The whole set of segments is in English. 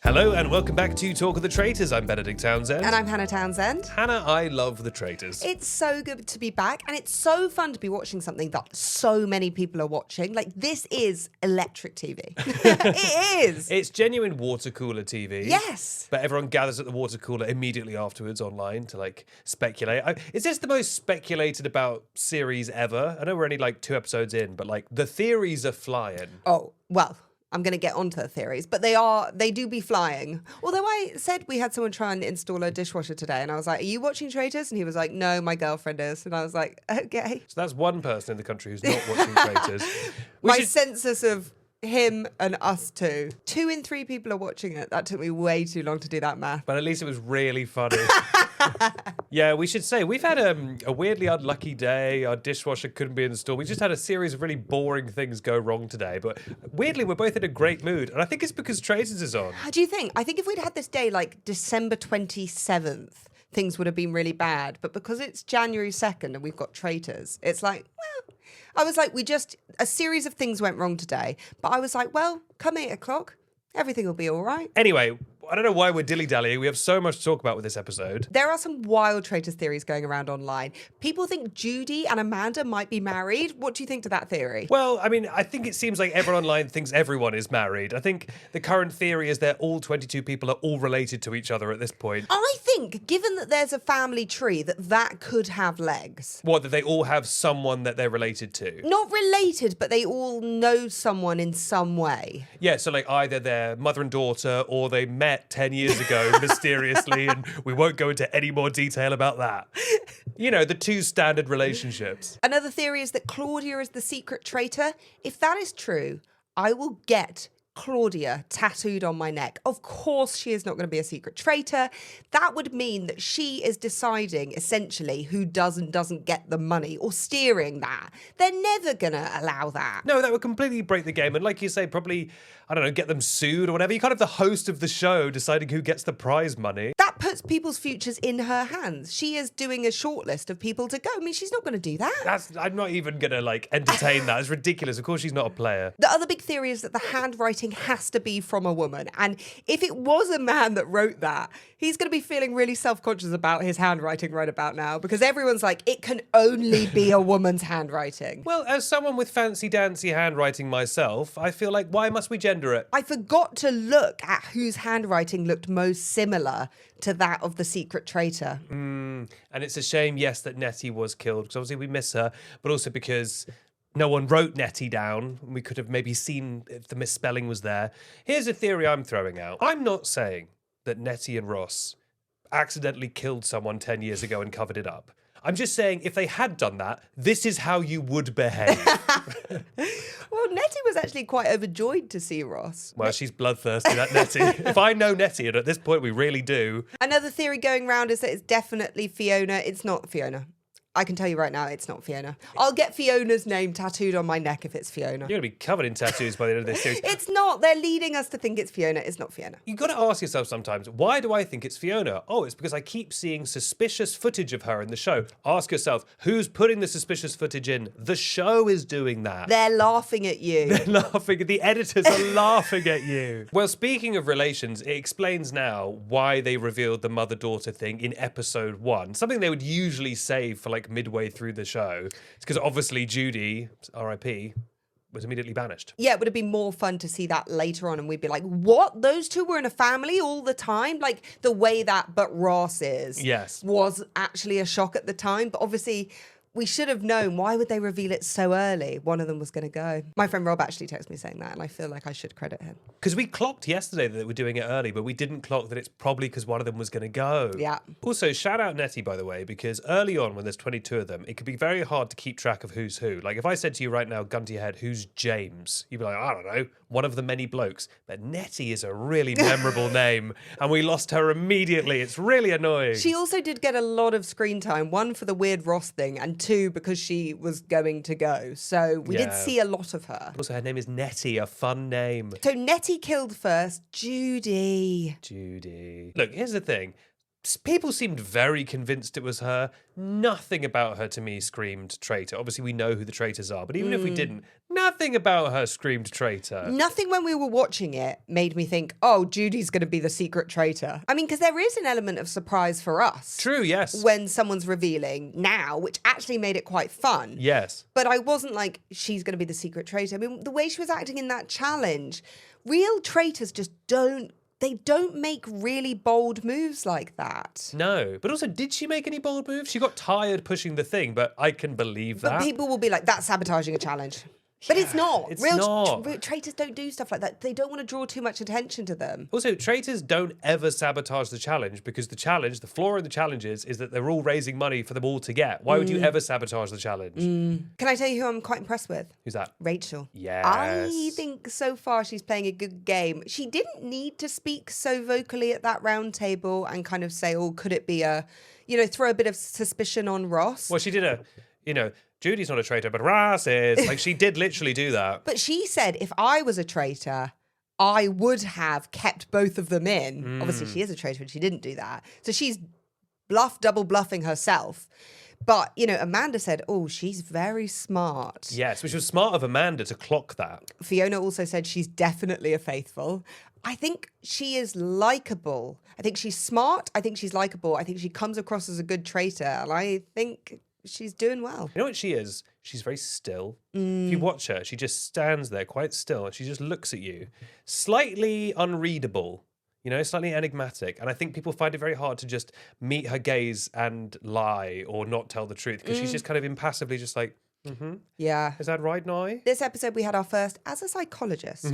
Hello and welcome back to Talk of the Traitors. I'm Benedict Townsend. And I'm Hannah Townsend. Hannah, I love the Traitors. It's so good to be back, and it's so fun to be watching something that so many people are watching. Like, this is electric TV. It is. It's genuine water cooler TV. Yes. But everyone gathers at the water cooler immediately afterwards online to, speculate. Is this the most speculated about series ever? I know we're only, 2 episodes in, but, the theories are flying. Oh, well, I'm going to get onto the theories, but they do be flying. Although I said we had someone try and install a dishwasher today, and I was like, are you watching Traitors? And he was like, no, my girlfriend is. And I was like, okay. So that's one person in the country who's not watching Traitors. My census of him and us two. 2 in 3 people are watching it. That took me way too long to do that math. But at least it was really funny. Yeah, we should say we've had a weirdly unlucky day. Our dishwasher couldn't be installed. We just had a series of really boring things go wrong today. But weirdly, we're both in a great mood. And I think it's because Traitors is on. How do you think? I think if we'd had this day December 27th, things would have been really bad. But because it's January 2nd and we've got Traitors, it's well, I was like, a series of things went wrong today. But I was like, well, come 8 o'clock, everything will be all right. Anyway, I don't know why we're dilly-dallying. We have so much to talk about with this episode. There are some wild Traitors theories going around online. People think Judy and Amanda might be married. What do you think to that theory? Well, I think it seems like everyone online thinks everyone is married. I think the current theory is that all 22 people are all related to each other at this point. I think, given that there's a family tree, that could have legs. What, that they all have someone that they're related to? Not related, but they all know someone in some way. Yeah, so either their mother and daughter or they met 10 years ago mysteriously, and we won't go into any more detail about that. You know, the 2 standard relationships. Another theory is that Claudia is the secret traitor. If that is true, I will get Claudia tattooed on my neck. Of course she is not going to be a secret traitor. That would mean that she is deciding essentially who does and doesn't get the money, or steering that. They're never going to allow that. No, that would completely break the game. And like you say, probably, I don't know, get them sued or whatever. You can't have the host of the show deciding who gets the prize money. That puts people's futures in her hands. She is doing a shortlist of people to go. I mean, she's not going to do that. I'm not even going to entertain that. It's ridiculous. Of course she's not a player. The other big theory is that the handwriting has to be from a woman. And if it was a man that wrote that, he's going to be feeling really self-conscious about his handwriting right about now, because everyone's like, it can only be a woman's handwriting. Well, as someone with fancy-dancy handwriting myself, I feel like, why must we gender it? I forgot to look at whose handwriting looked most similar to that of the secret traitor. And it's a shame, yes, that Netty was killed, because obviously we miss her, but also because no one wrote Netty down. We could have maybe seen if the misspelling was there. Here's a theory I'm throwing out. I'm not saying that Netty and Ross accidentally killed someone 10 years ago and covered it up. I'm just saying, if they had done that, this is how you would behave. Well, Netty was actually quite overjoyed to see Ross. Well, she's bloodthirsty, that Netty. If I know Netty, and at this point we really do. Another theory going around is that it's definitely Fiona. It's not Fiona. I can tell you right now, it's not Fiona. I'll get Fiona's name tattooed on my neck if it's Fiona. You're going to be covered in tattoos by the end of this series. It's not. They're leading us to think it's Fiona. It's not Fiona. You've got to ask yourself sometimes, why do I think it's Fiona? Oh, it's because I keep seeing suspicious footage of her in the show. Ask yourself, who's putting the suspicious footage in? The show is doing that. They're laughing at you. They're laughing. The editors are laughing at you. Well, speaking of relations, it explains now why they revealed the mother-daughter thing in episode 1. Something they would usually save for midway through the show. It's because obviously Judy, R.I.P., was immediately banished. Yeah, it would have been more fun to see that later on, and we'd be like, what? Those two were in a family all the time? The way that But Ross is. Yes. Was actually a shock at the time, but obviously we should have known. Why would they reveal it so early? One of them was going to go. My friend Rob actually texted me saying that, and I feel like I should credit him. Because we clocked yesterday that we're doing it early, but we didn't clock that it's probably because one of them was going to go. Yeah. Also, shout out Netty, by the way, because early on when there's 22 of them, it could be very hard to keep track of who's who. If I said to you right now, gun to your head, who's James? You'd be like, I don't know, one of the many blokes. But Netty is a really memorable name, and we lost her immediately. It's really annoying. She also did get a lot of screen time, 1 for the weird Ross thing, and 2 because she was going to go. So we did see a lot of her. Also, her name is Netty, a fun name. So Netty killed first. Judy. Look, here's the thing. People seemed very convinced it was her. Nothing about her to me screamed traitor. Obviously, we know who the traitors are, but even if we didn't, nothing about her screamed traitor. Nothing when we were watching it made me think, oh, Judy's going to be the secret traitor. I mean, because there is an element of surprise for us. True, yes. When someone's revealing now, which actually made it quite fun. Yes. But I wasn't like, she's going to be the secret traitor. I mean, the way she was acting in that challenge, real traitors just don't make really bold moves like that. No. But also, did she make any bold moves? She got tired pushing the thing, but I can believe that. But people will be like, that's sabotaging a challenge. But it's not. It's Real not. traitors don't do stuff like that. They don't want to draw too much attention to them. Also, traitors don't ever sabotage the challenge because the flaw in the challenge is that they're all raising money for them all to get. Why would you ever sabotage the challenge? Can I tell you who I'm quite impressed with? Who's that? Rachel. Yes. I think so far she's playing a good game. She didn't need to speak so vocally at that round table and kind of say, oh, could it be throw a bit of suspicion on Ross. Well, she did Judy's not a traitor, but Ross is. Like, she did literally do that. But she said, if I was a traitor, I would have kept both of them in. Obviously, she is a traitor and she didn't do that. So she's double bluffing herself. But, Amanda said, oh, she's very smart. Yes, which was smart of Amanda to clock that. Fiona also said she's definitely a faithful. I think she is likable. I think she's smart. I think she's likable. I think she comes across as a good traitor. And I think she's doing well. You know what she is? She's very still. If you watch her, she just stands there quite still and she just looks at you. Slightly unreadable, slightly enigmatic. And I think people find it very hard to just meet her gaze and lie or not tell the truth because she's just kind of impassively just like, Yeah. is that right now? This episode, we had our first as a psychologist.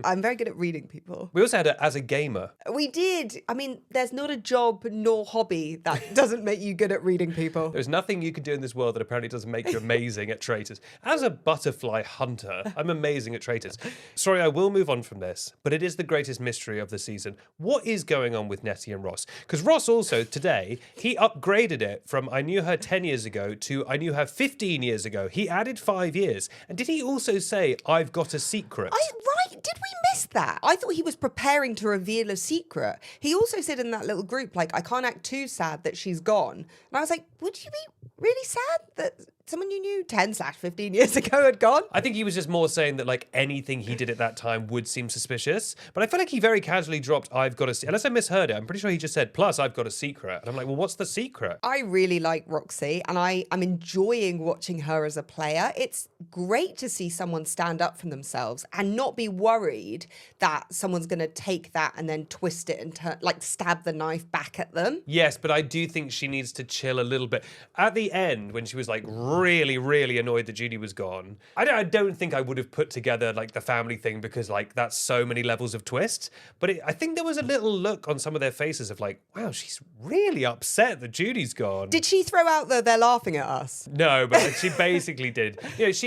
I'm very good at reading people. We also had her as a gamer. We did. I mean, there's not a job nor hobby that doesn't make you good at reading people. There's nothing you can do in this world that apparently doesn't make you amazing at traitors. As a butterfly hunter, I'm amazing at traitors. Sorry, I will move on from this, but it is the greatest mystery of the season. What is going on with Netty and Ross? Because Ross also, today, he upgraded it from I knew her 10 years ago to I knew her 15 years ago. He added 5 years. And did he also say, I've got a secret? Right? Did we miss that? I thought he was preparing to reveal a secret. He also said in that little group, like, I can't act too sad that she's gone. And I was like, would you be really sad that someone you knew 10/15 years ago had gone? I think he was just more saying that, like, anything he did at that time would seem suspicious. But I feel like he very casually dropped, I've got a unless I misheard it, I'm pretty sure he just said, plus I've got a secret. And I'm like, well, what's the secret? I really like Roxy and I'm enjoying watching her as a player. It's great to see someone stand up for themselves and not be worried that someone's going to take that and then twist it and stab the knife back at them. Yes, but I do think she needs to chill a little bit. At the end, when she was like really, really annoyed that Judy was gone, I don't think I would have put together like the family thing because like that's so many levels of twist. But I think there was a little look on some of their faces of like, wow, she's really upset that Judy's gone. Did she throw out they're laughing at us? No, but like, she basically did.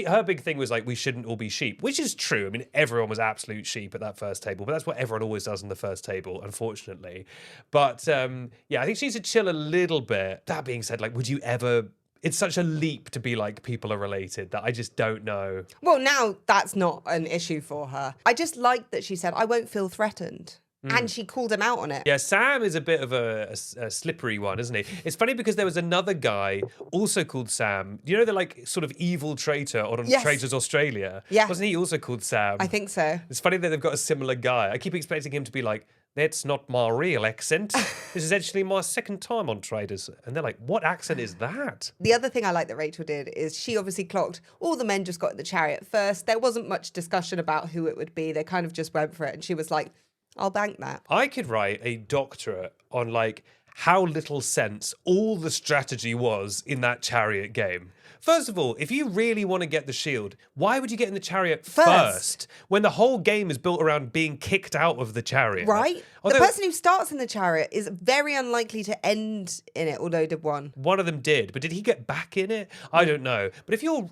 Her big thing was like, we shouldn't all be sheep, which is true. I mean, everyone was absolute sheep at that first table, but that's what everyone always does on the first table, unfortunately. But I think she needs to chill a little bit. That being said, like, would you ever... It's such a leap to be like people are related that I just don't know. Well, now that's not an issue for her. I just like that she said, I won't feel threatened. And she called him out on it. Yeah, Sam is a bit of a slippery one, isn't he? It's funny because there was another guy also called Sam. You know the like sort of evil traitor on Traitors Australia? Yeah. Wasn't he also called Sam? I think so. It's funny that they've got a similar guy. I keep expecting him to be like, that's not my real accent. This is actually my second time on Traitors. And they're like, what accent is that? The other thing I like that Rachel did is she obviously clocked all the men just got in the chariot first. There wasn't much discussion about who it would be. They kind of just went for it. And she was like, I'll bank that. I could write a doctorate on like how little sense all the strategy was in that chariot game. First of all, if you really want to get the shield, why would you get in the chariot first when the whole game is built around being kicked out of the chariot? Right? Although, the person who starts in the chariot is very unlikely to end in it, although did one. One of them did, but did he get back in it? I don't know. But if you're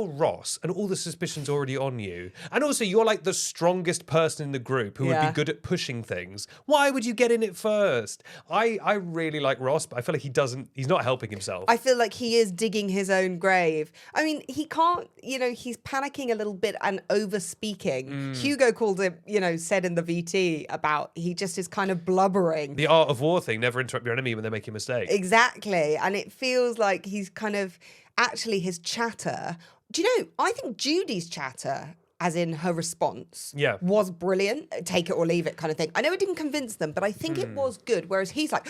Ross and all the suspicions already on you, and also you're like the strongest person in the group who would be good at pushing things, why would you get in it first? I really like Ross, but I feel like he's not helping himself. I feel like he is digging his own grave. I mean, he can't, he's panicking a little bit and over speaking. Hugo called him, said in the VT about he just is kind of blubbering. The art of war thing, never interrupt your enemy when they make a mistake. Exactly. And it feels like he's kind of actually his chatter. Do you know, I think Judy's chatter, as in her response, was brilliant. Take it or leave it kind of thing. I know it didn't convince them, but I think it was good. Whereas he's like,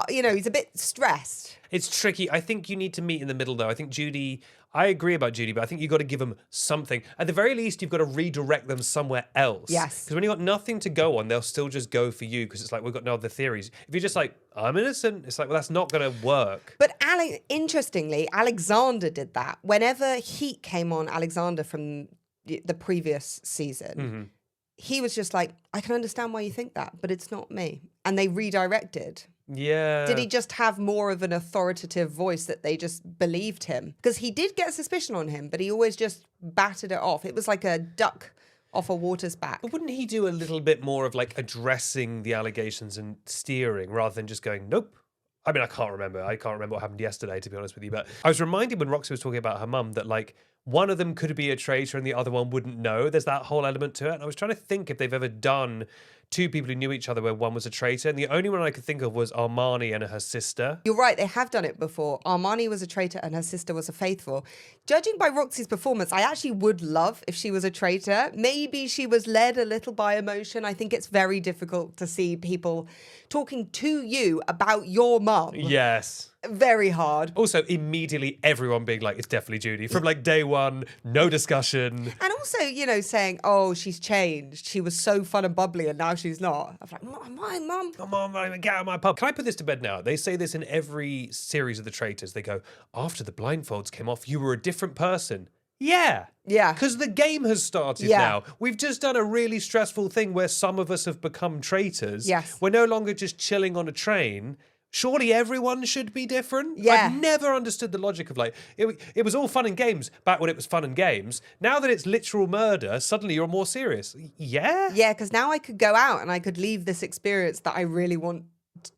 he's a bit stressed. It's tricky. I think you need to meet in the middle, though. I think Judy, I agree about Judy, but I think you've got to give them something. At the very least, you've got to redirect them somewhere else. Yes. Because when you've got nothing to go on, they'll still just go for you because it's like, we've got no other theories. If you're just like, I'm innocent, it's like, well, that's not going to work. But interestingly, Alexander did that. Whenever Heat came on Alexander from the previous season, he was just like, I can understand why you think that, but it's not me. And they redirected. Yeah. Did he just have more of an authoritative voice that they just believed him? Because he did get suspicion on him, but he always just batted it off. It was like a duck off a water's back. But wouldn't he do a little bit more of like addressing the allegations and steering rather than just going, nope? I mean, I can't remember what happened yesterday, to be honest with you. But I was reminded when Roxy was talking about her mum that like one of them could be a traitor and the other one wouldn't know. There's that whole element to it. And I was trying to think if they've ever done two people who knew each other where one was a traitor. And the only one I could think of was Armani and her sister. You're right, they have done it before. Armani was a traitor and her sister was a faithful. Judging by Roxy's performance, I actually would love if she was a traitor. Maybe she was led a little by emotion. I think it's very difficult to see people talking to you about your mum. Yes. Very hard. Also, immediately everyone being like, it's definitely Judy. From like day one, no discussion. And also, saying, oh, she's changed. She was so fun and bubbly and now she's not. I'm like, my mum. Come on, get out of my pub. Can I put this to bed now? They say this in every series of the Traitors. They go, after the blindfolds came off, you were a different person. Yeah. Yeah. Because the game has started now. We've just done a really stressful thing where some of us have become traitors. Yes. We're no longer just chilling on a train. Surely everyone should be different? Yeah. I've never understood the logic of like, it was all fun and games back when it was fun and games. Now that it's literal murder, suddenly you're more serious. Yeah? Yeah, because now I could go out and I could leave this experience that I really want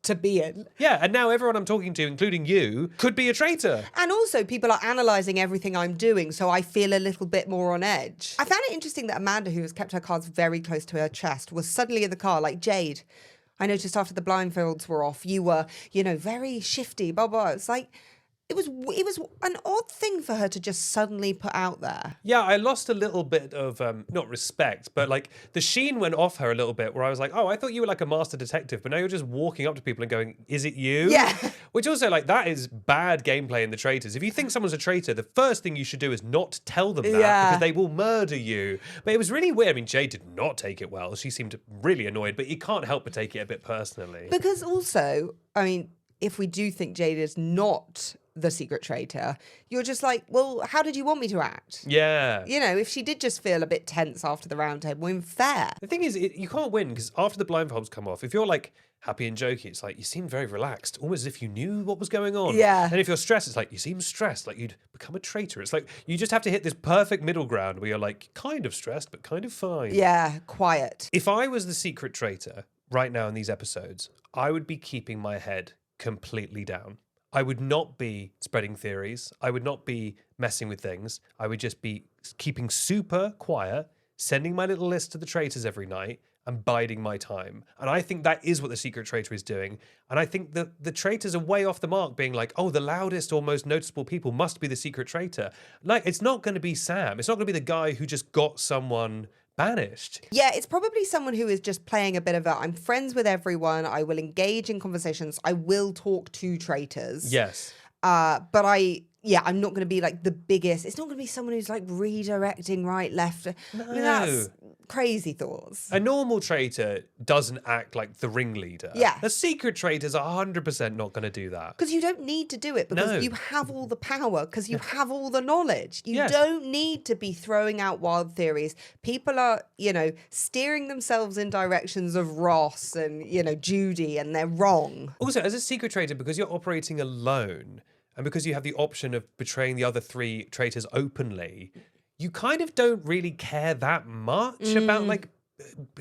to be in. Yeah, and now everyone I'm talking to, including you, could be a traitor. And also people are analysing everything I'm doing, so I feel a little bit more on edge. I found it interesting that Amanda, who has kept her cards very close to her chest, was suddenly in the car like, Jade, I noticed after the blindfolds were off, you were, very shifty, blah, blah. It's like, it was an odd thing for her to just suddenly put out there. Yeah, I lost a little bit of, not respect, but like the sheen went off her a little bit where I was like, oh, I thought you were like a master detective, but now you're just walking up to people and going, is it you? Yeah. Which also, like, that is bad gameplay in the Traitors. If you think someone's a traitor, the first thing you should do is not tell them that because they will murder you. But it was really weird. I mean, Jade did not take it well. She seemed really annoyed, but you can't help but take it a bit personally. Because also, I mean, if we do think Jade is not the secret traitor, you're just like, well, how did you want me to act? Yeah. If she did just feel a bit tense after the round table, fair. The thing is, you can't win because after the blindfolds come off, if you're like happy and jokey, it's like you seem very relaxed, almost as if you knew what was going on. Yeah. And if you're stressed, it's like you seem stressed, like you'd become a traitor. It's like you just have to hit this perfect middle ground where you're like kind of stressed, but kind of fine. Yeah, quiet. If I was the secret traitor right now in these episodes, I would be keeping my head completely down. I would not be spreading theories. I would not be messing with things. I would just be keeping super quiet, sending my little list to the traitors every night and biding my time. And I think that is what the secret traitor is doing. And I think that the traitors are way off the mark being like, oh, the loudest or most noticeable people must be the secret traitor. Like, it's not going to be Sam. It's not going to be the guy who just got someone banished. Yeah, it's probably someone who is just playing a bit of I'm friends with everyone. I will engage in conversations. I will talk to traitors. Yes. But I'm not going to be like the biggest. It's not going to be someone who's like redirecting right, left. No. I mean, that's crazy thoughts. A normal traitor doesn't act like the ringleader. Yeah. A secret traitor's 100% not going to do that. Because you don't need to do it because No. you have all the power, because you have all the knowledge. You Yes. don't need to be throwing out wild theories. People are, steering themselves in directions of Ross and, Judy, and they're wrong. Also, as a secret traitor, because you're operating alone and because you have the option of betraying the other three traitors openly, you kind of don't really care that much about like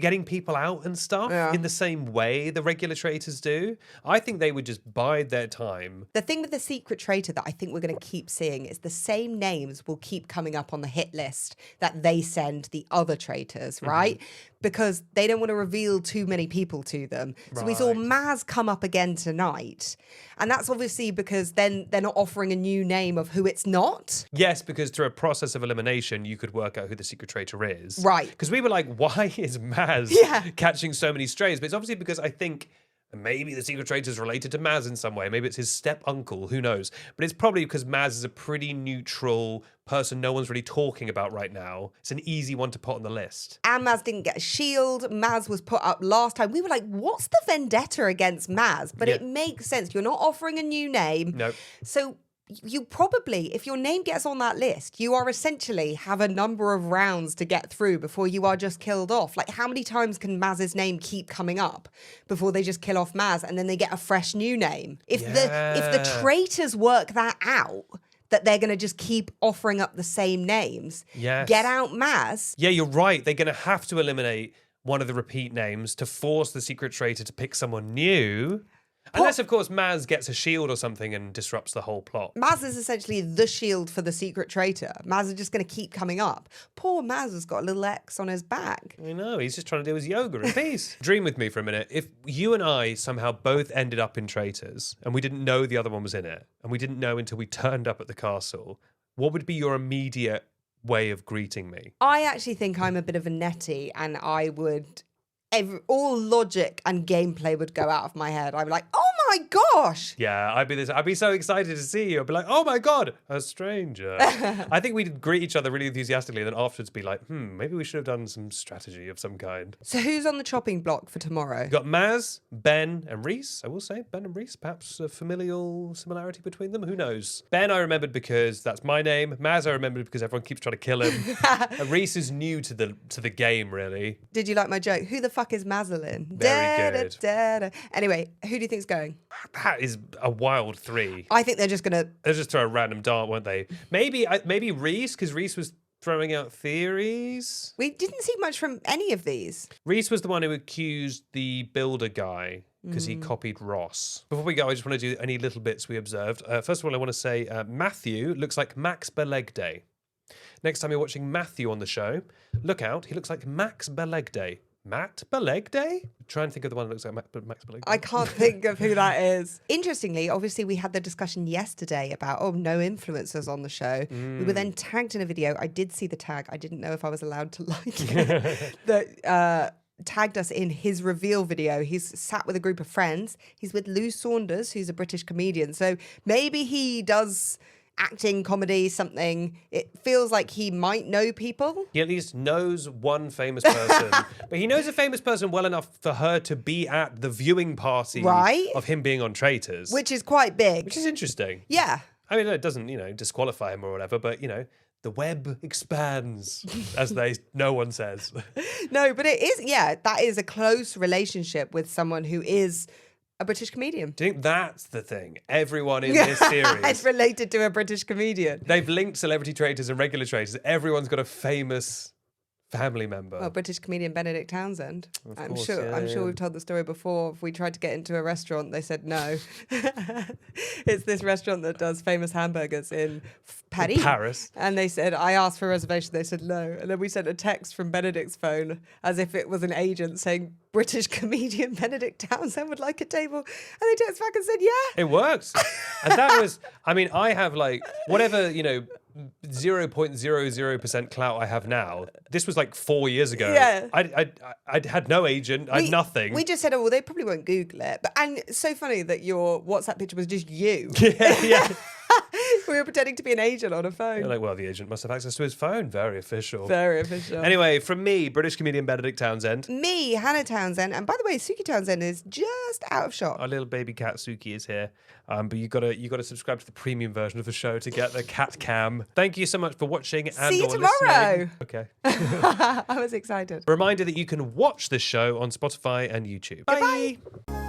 getting people out and stuff Yeah. in the same way the regular traitors do. I think they would just bide their time. The thing with the Secret Traitor that I think we're going to keep seeing is the same names will keep coming up on the hit list that they send the other traitors, right? Because they don't want to reveal too many people to them. So we saw Right. Maz come up again tonight. And that's obviously because then they're not offering a new name of who it's not. Yes, because through a process of elimination, you could work out who the secret traitor is. Right. Because we were like, why is Maz Yeah. catching so many strays? But it's obviously because I think maybe the secret traitor is related to Maz in some way. Maybe it's his step uncle. Who knows? But it's probably because Maz is a pretty neutral person no one's really talking about right now. It's an easy one to put on the list. And Maz didn't get a shield. Maz was put up last time. We were like, what's the vendetta against Maz? But Yeah. it makes sense. You're not offering a new name. Nope. So you probably, if your name gets on that list, you are essentially have a number of rounds to get through before you are just killed off. Like, how many times can Maz's name keep coming up before they just kill off Maz and then they get a fresh new name? If the traitors work that out, that they're going to just keep offering up the same names, Yes. get out Maz. Yeah, you're right. They're going to have to eliminate one of the repeat names to force the secret traitor to pick someone new. Unless, of course, Maz gets a shield or something and disrupts the whole plot. Maz is essentially the shield for the secret traitor. Maz is just going to keep coming up. Poor Maz has got a little X on his back. I know, he's just trying to do his yoga in peace. Dream with me for a minute. If you and I somehow both ended up in Traitors and we didn't know the other one was in it, and we didn't know until we turned up at the castle, what would be your immediate way of greeting me? I actually think I'm a bit of a netty, and I would... all logic and gameplay would go out of my head. I'd be like, oh my gosh! Yeah, I'd be so excited to see you. I'd be like, oh my God, a stranger. I think we'd greet each other really enthusiastically and then afterwards be like, maybe we should have done some strategy of some kind. So who's on the chopping block for tomorrow? We've got Maz, Ben, and Reese. I will say Ben and Reese, perhaps a familial similarity between them. Who knows? Ben I remembered because that's my name. Maz I remembered because everyone keeps trying to kill him. And Reese is new to the game, really. Did you like my joke? Who the fuck is Maslin? Very good. Anyway, who do you think's going? That is a wild three. I think they're just going to... They'll just throw a random dart, won't they? Maybe Reese, because Reese was throwing out theories. We didn't see much from any of these. Reese was the one who accused the builder guy because he copied Ross. Before we go, I just want to do any little bits we observed. First of all, I want to say Matthew looks like Max Belegde. Next time you're watching Matthew on the show, look out. He looks like Max Belegde. Matt Belegde? Try and think of the one that looks like Max Belegde. I can't think of who that is. Interestingly, obviously, we had the discussion yesterday about, no influencers on the show. We were then tagged in a video. I did see the tag. I didn't know if I was allowed to like it. That tagged us in his reveal video. He's sat with a group of friends. He's with Lou Saunders, who's a British comedian. So maybe he does... acting, comedy, something. It feels like he might know people. He at least knows one famous person. But he knows a famous person well enough for her to be at the viewing party Right. of him being on Traitors. Which is quite big. Which is interesting. Yeah. I mean, it doesn't, disqualify him or whatever, but, the web expands, as no one says. No, but it is, that is a close relationship with someone who is a British comedian. Do you think that's the thing? Everyone in this series... It's related to a British comedian. They've linked celebrity traitors and regular traitors. Everyone's got a famous family member. Well, British comedian Benedict Townsend. I'm course, sure yeah. we've told the story before. If we tried to get into a restaurant, they said no. It's this restaurant that does famous hamburgers in Paris. And they said, I asked for a reservation, they said no. And then we sent a text from Benedict's phone as if it was an agent saying British comedian Benedict Townsend would like a table. And they text back and said, yeah. It works. And that was, I have whatever, 0.00% clout I have now. This was 4 years ago. Yeah. I had no agent. I had nothing. We just said, well, they probably won't Google it. And it's so funny that your WhatsApp picture was just you. Yeah. We were pretending to be an agent on a phone. You're well, the agent must have access to his phone. Very official. Very official. Anyway, from me, British comedian Benedict Townsend. Me, Hannah Townsend. And by the way, Suki Townsend is just out of shot. Our little baby cat Suki is here. But you gotta subscribe to the premium version of the show to get the cat cam. Thank you so much for watching and See you tomorrow. listening. Okay. I was excited. A reminder that you can watch this show on Spotify and YouTube. Goodbye. Bye.